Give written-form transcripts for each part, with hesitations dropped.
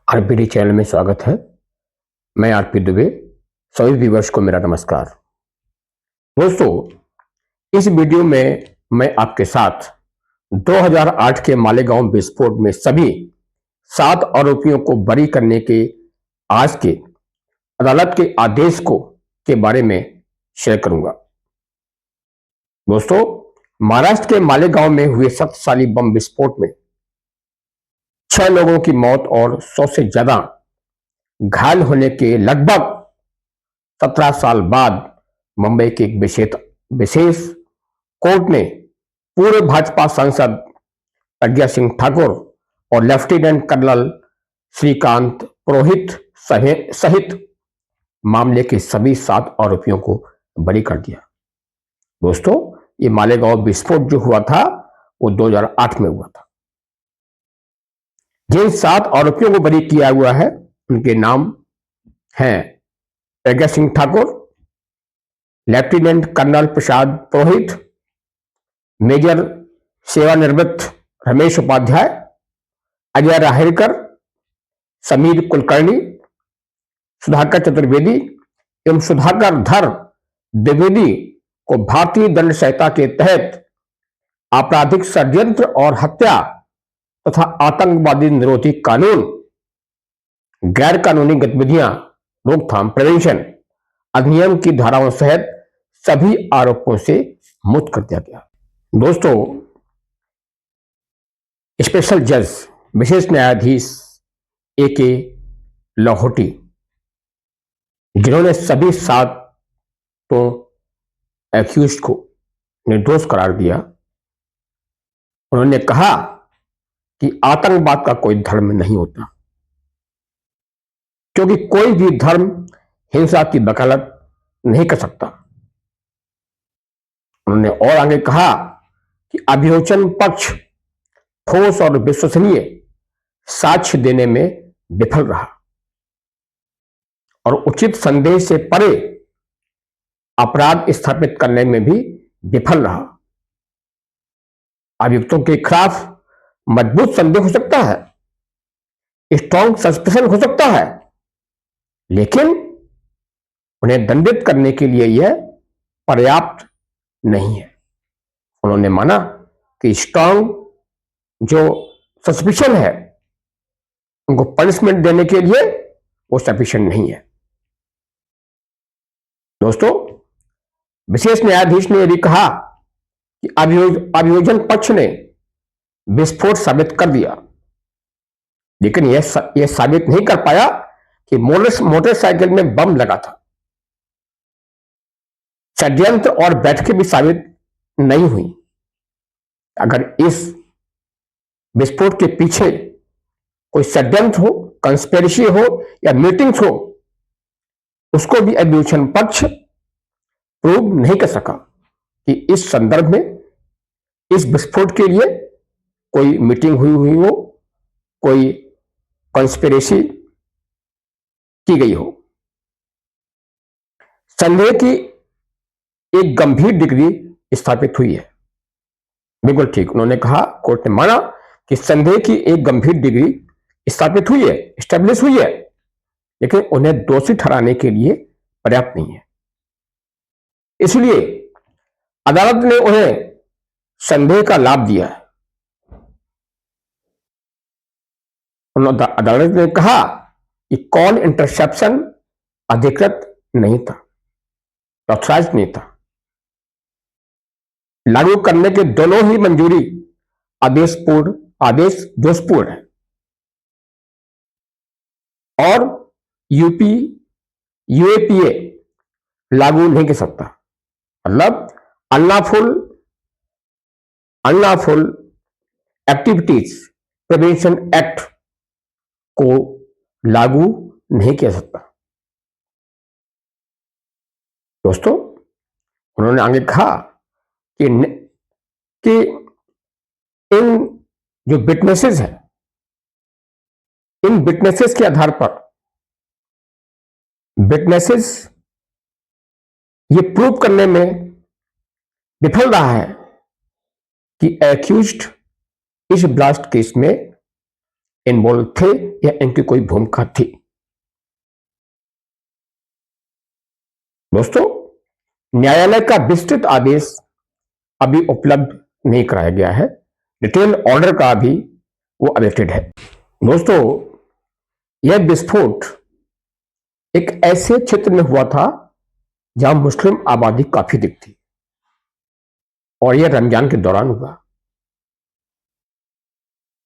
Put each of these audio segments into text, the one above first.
RPD channel में स्वागत है। मैं आरपी दुबे। सभी व्यूअर्स को मेरा नमस्कार। दोस्तों, इस वीडियो में मैं आपके साथ 2008 के मालेगांव विस्फोट में सभी 7 आरोपियों को बरी करने के आज के अदालत के आदेश के बारे में शेयर करूंगा। दोस्तों, महाराष्ट्र के मालेगांव में हुए शक्तिशाली बम विस्फोट में 6 लोगों की मौत और 100 से ज्यादा घायल होने के लगभग 17 साल बाद मुंबई के एक विशेष कोर्ट ने पूर्व भाजपा सांसद प्रज्ञा सिंह ठाकुर और लेफ्टिनेंट कर्नल श्रीकांत पुरोहित सहित मामले के सभी 7 आरोपियों को बरी कर दिया। दोस्तों, ये मालेगांव विस्फोट जो हुआ था वो 2008 में हुआ था। जिन 7 आरोपियों को बरी किया हुआ है उनके नाम हैं Pragya Singh Thakur, lieutenant colonel Prasad Purohit, major सेवानिवृत्त रमेश उपाध्याय, अजय राहेरकर, समीर कुलकर्णी, सुधाकर चतुर्वेदी एवं सुधाकर धर द्विवेदी को भारतीय दंड संहिता के तहत आपराधिक षड्यंत्र और हत्या तथा आतंकवादी निरोधी कानून, गैर कानूनी गतिविधियां रोकथाम प्रिवेंशन अधिनियम की धाराओं सहित सभी आरोपों से मुक्त कर दिया गया। दोस्तों, स्पेशल जज विशेष न्यायाधीश A.K. लाहौटी, जिन्होंने सभी 7 एक्यूज्ड को निर्दोष करार दिया, उन्होंने कहा कि आतंकवाद का कोई धर्म नहीं होता, क्योंकि कोई भी धर्म हिंसा की वकालत नहीं कर सकता। उन्होंने और आगे कहा कि अभियोजन पक्ष ठोस और विश्वसनीय साक्ष्य देने में विफल रहा और उचित संदेह से परे अपराध स्थापित करने में भी विफल रहा। अभियुक्तों के खिलाफ मजबूत संदेह हो सकता है, स्ट्रॉन्ग सस्पेंशन हो सकता है, लेकिन उन्हें दंडित करने के लिए यह पर्याप्त नहीं है। उन्होंने माना कि स्ट्रॉन्ग जो सस्पिशन है उनको पनिशमेंट देने के लिए वो सफिशिएंट नहीं है। दोस्तों, विशेष न्यायाधीश ने यह भी कहा कि अभियोजन पक्ष ने विस्फोट साबित कर दिया, लेकिन यह साबित नहीं कर पाया कि मोटरसाइकिल में बम लगा था। षड्यंत्र और बैठकें भी साबित नहीं हुई। अगर इस विस्फोट के पीछे कोई षड्यंत्र हो, कंस्पिरेसी हो या मीटिंग्स हो, उसको भी अभियोजन पक्ष प्रूव नहीं कर सका कि इस संदर्भ में इस विस्फोट के लिए कोई मीटिंग हुई हो, कोई कंस्पिरेसी की गई हो। संदेह की एक गंभीर डिग्री स्थापित हुई है। बिल्कुल ठीक, उन्होंने कहा, कोर्ट ने माना कि संदेह की एक गंभीर डिग्री स्थापित हुई है, स्टेब्लिश हुई है, लेकिन उन्हें दोषी ठहराने के लिए पर्याप्त नहीं है। इसलिए अदालत ने उन्हें संदेह का लाभ दिया है। अदालत ने कहा कि कॉल इंटरसेप्शन अधिकृत नहीं था, ऑथराइज्ड नहीं था। लागू करने के दोनों ही मंजूरी आदेश दोषपूर्ण है और यूएपीए लागू नहीं कर सकता। मतलब अनलॉफुल एक्टिविटीज प्रिवेंशन एक्ट को लागू नहीं किया सकता। दोस्तों, उन्होंने आगे कहा कि इन जो विटनेसेस हैं, इन विटनेसेस के आधार पर विटनेसेस ये प्रूव करने में विफल रहा है कि एक्यूज्ड इस ब्लास्ट केस में इन्वॉल्व थे या इनकी कोई भूमिका थी। दोस्तों, न्यायालय का विस्तृत आदेश अभी उपलब्ध नहीं कराया गया है, डिटेल ऑर्डर का भी वो अवेटेड है। दोस्तों, यह विस्फोट एक ऐसे क्षेत्र में हुआ था जहां मुस्लिम आबादी काफी अधिक थी और यह रमजान के दौरान हुआ।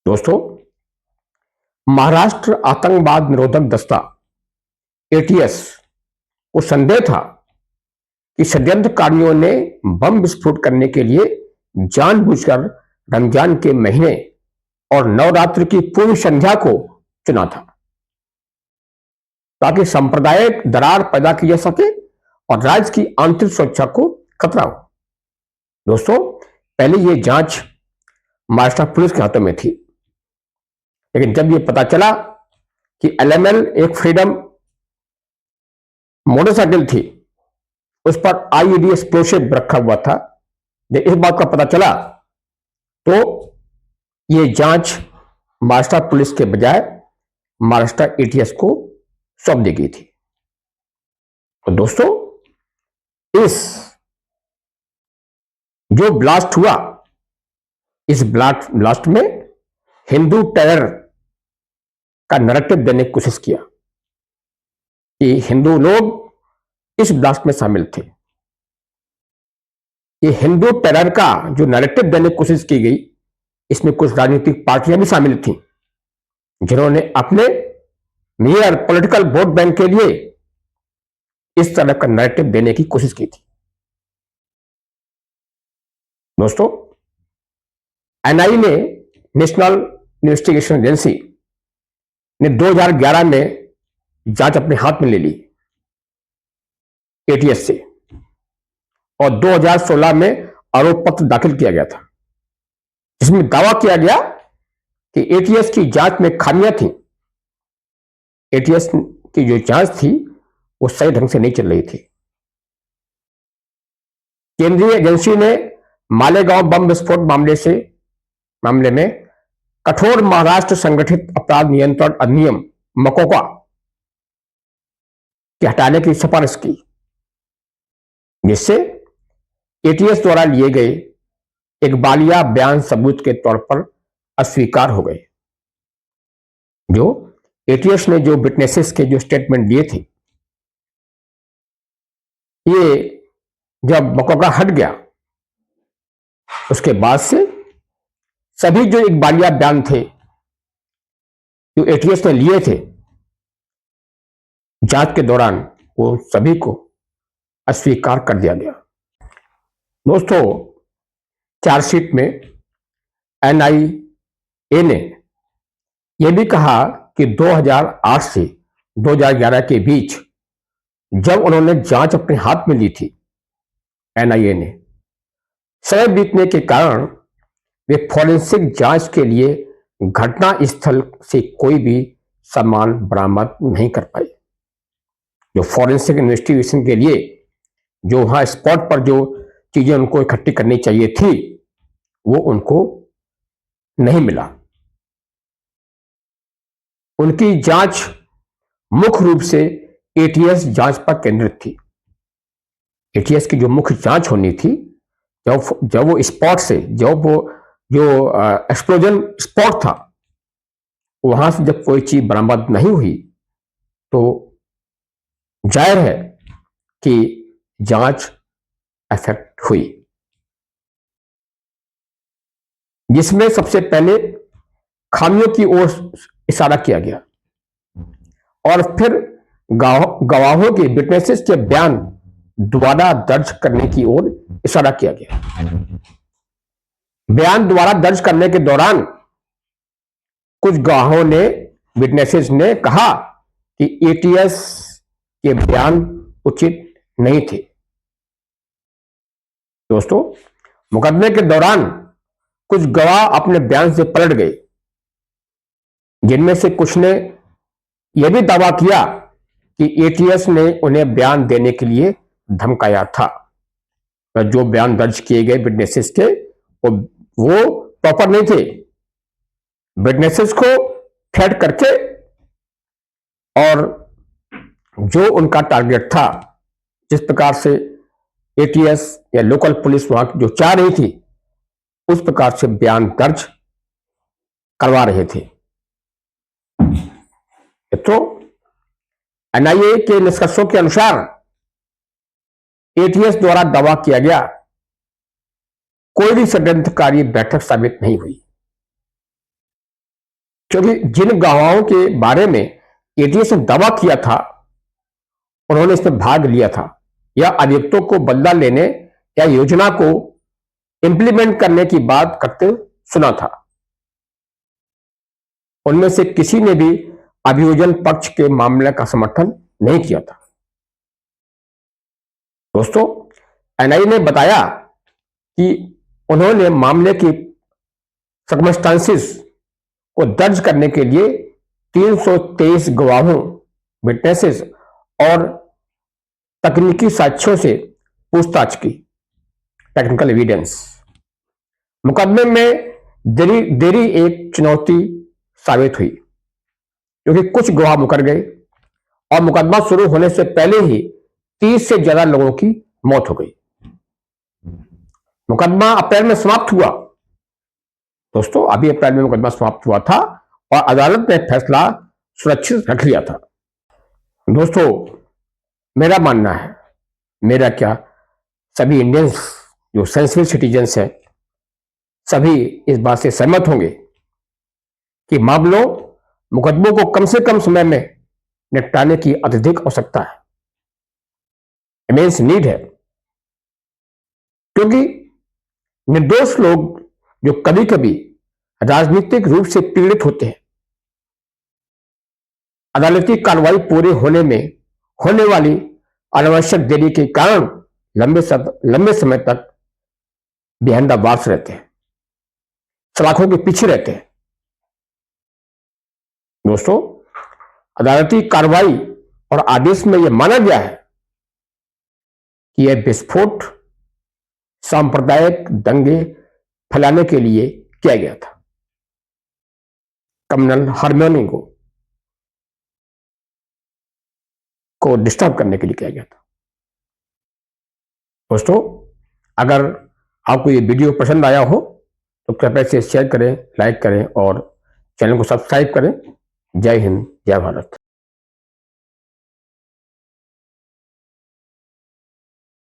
दोस्तों, महाराष्ट्र आतंकवाद निरोधक दस्ता एटीएस को संदेह था कि षड्यंत्रकारियों ने बम विस्फोट करने के लिए जानबूझकर रमजान के महीने और नवरात्र की पूर्व संध्या को चुना था ताकि सांप्रदायिक दरार पैदा की जा सके और राज्य की आंतरिक सुरक्षा को खतरा हो। दोस्तों, पहले यह जांच महाराष्ट्र पुलिस के हाथों में थी, लेकिन जब यह पता चला कि एलएमएल एक फ्रीडम मोटरसाइकिल थी, उस पर आईईडी एक्सप्लोसिव रखा हुआ था, जब इस बात का पता चला तो यह जांच महाराष्ट्र पुलिस के बजाय महाराष्ट्र एटीएस को सौंप दी गई थी। तो दोस्तों, इस जो ब्लास्ट हुआ, इस ब्लास्ट में हिंदू टेरर का नैरेटिव देने की कोशिश किया कि हिंदू लोग इस ब्लास्ट में शामिल थे। ये हिंदू टेरर का जो नैरेटिव देने की कोशिश की गई, इसमें कुछ राजनीतिक पार्टियां भी शामिल थीं जिन्होंने अपने मेयर पॉलिटिकल वोट बैंक के लिए इस तरह का नैरेटिव देने की कोशिश की थी। दोस्तों, एनआई ने, नेशनल इन्वेस्टिगेशन एजेंसी ने 2011 में जांच अपने हाथ में ले ली एटीएस से और 2016 में आरोप पत्र दाखिल किया गया था, जिसमें दावा किया गया कि एटीएस की जांच में खामियां थीं। एटीएस की जो जांच थी वो सही ढंग से नहीं चल रही थी। केंद्रीय एजेंसी ने मालेगांव बम विस्फोट मामले में कठोर महाराष्ट्र संगठित अपराध नियंत्रण अधिनियम मकोका के हटाने की सिफारिश की, जिससे एटीएस द्वारा लिए गए इकबालिया बयान सबूत के तौर पर अस्वीकार हो गए। जो एटीएस ने जो विटनेसेस के जो स्टेटमेंट दिए थे, ये जब मकोका हट गया, उसके बाद से सभी जो इकबालिया बयान थे जो एटीएस ने लिए थे जांच के दौरान, वो सभी को अस्वीकार कर दिया गया। दोस्तों, चार्जशीट में एनआईए ने यह भी कहा कि 2008 से 2011 के बीच जब उन्होंने जांच अपने हाथ में ली थी, एनआईए ने, समय बीतने के कारण वे फॉरेंसिक जांच के लिए घटना स्थल से कोई भी सामान बरामद नहीं कर पाए। जो फॉरेंसिक इन्वेस्टिगेशन के लिए जो वहां स्पॉट पर जो चीजें उनको इकट्ठी करनी चाहिए थी, वो उनको नहीं मिला। उनकी जांच मुख्य रूप से एटीएस जांच पर केंद्रित थी। एटीएस की जो मुख्य जांच होनी थी, जब वो स्पॉट से, जब वो जो एक्सप्लोजन स्पॉट था, वहां से जब कोई चीज बरामद नहीं हुई तो जाहिर है कि जांच अफेक्ट हुई, जिसमें सबसे पहले खामियों की ओर इशारा किया गया और फिर गवाहों के विटनेसेस के बयान दोबारा दर्ज करने की ओर इशारा किया गया। बयान दोबारा दर्ज करने के दौरान कुछ गवाहों ने, विटनेसेस ने कहा कि एटीएस के बयान उचित नहीं थे। दोस्तों, मुकदमे के दौरान कुछ गवाह अपने बयान से पलट गए, जिनमें से कुछ ने यह भी दावा किया कि एटीएस ने उन्हें बयान देने के लिए धमकाया था। जो बयान दर्ज किए गए विटनेसेस के, वो प्रॉपर नहीं थे। विटनेसेस को थ्रेट करके और जो उनका टारगेट था, जिस प्रकार से एटीएस या लोकल पुलिस वहां जो चाह रही थी, उस प्रकार से बयान दर्ज करवा रहे थे। तो एनआईए के निष्कर्षों के अनुसार एटीएस द्वारा दावा किया गया कोई भी षड्यंत्रकारी बैठक साबित नहीं हुई, क्योंकि जिन गवाहों के बारे में एटीएस ने दावा किया था उन्होंने इसमें भाग लिया था या अभियुक्तों को बदला लेने या योजना को इंप्लीमेंट करने की बात करते सुना था। उनमें से किसी ने भी अभियोजन पक्ष के मामले का समर्थन नहीं किया था। दोस्तों, एनआईए ने बताया कि उन्होंने मामले की सर्कमस्टांसिस को दर्ज करने के लिए 323 गवाहों, विटनेसेस और तकनीकी साक्ष्यों से पूछताछ की, टेक्निकल एविडेंस। मुकदमे में देरी एक चुनौती साबित हुई, क्योंकि कुछ गवाह मुकर गए और मुकदमा शुरू होने से पहले ही 30 से ज्यादा लोगों की मौत हो गई। मुकदमा अप्रैल में समाप्त हुआ। दोस्तों, अभी अप्रैल में मुकदमा समाप्त हुआ था और अदालत ने फैसला सुरक्षित रख लिया था। दोस्तों, मेरा मानना है, मेरा क्या, सभी इंडियंस जो सेंसिबल सिटीजन्स हैं, सभी इस बात से सहमत होंगे कि मामलों, मुकदमों को कम से कम समय में निपटाने की अत्यधिक आवश्यकता है, इमेंस नीड है। क्योंकि निर्दोष लोग जो कभी कभी राजनीतिक रूप से पीड़ित होते हैं, अदालती कार्रवाई पूरे होने में होने वाली अनावश्यक देरी के कारण लंबे समय तक बिहाइंड द बार्स रहते हैं, सलाखों के पीछे रहते हैं। दोस्तों, अदालती कार्रवाई और आदेश में यह माना गया है कि यह विस्फोट सांप्रदायिक दंगे फैलाने के लिए किया गया था, कम्युनल हार्मनी को डिस्टर्ब करने के लिए किया गया था। दोस्तों, अगर आपको ये वीडियो पसंद आया हो तो कृपया इसे शेयर करें, लाइक करें और चैनल को सब्सक्राइब करें। जय हिंद, जय भारत।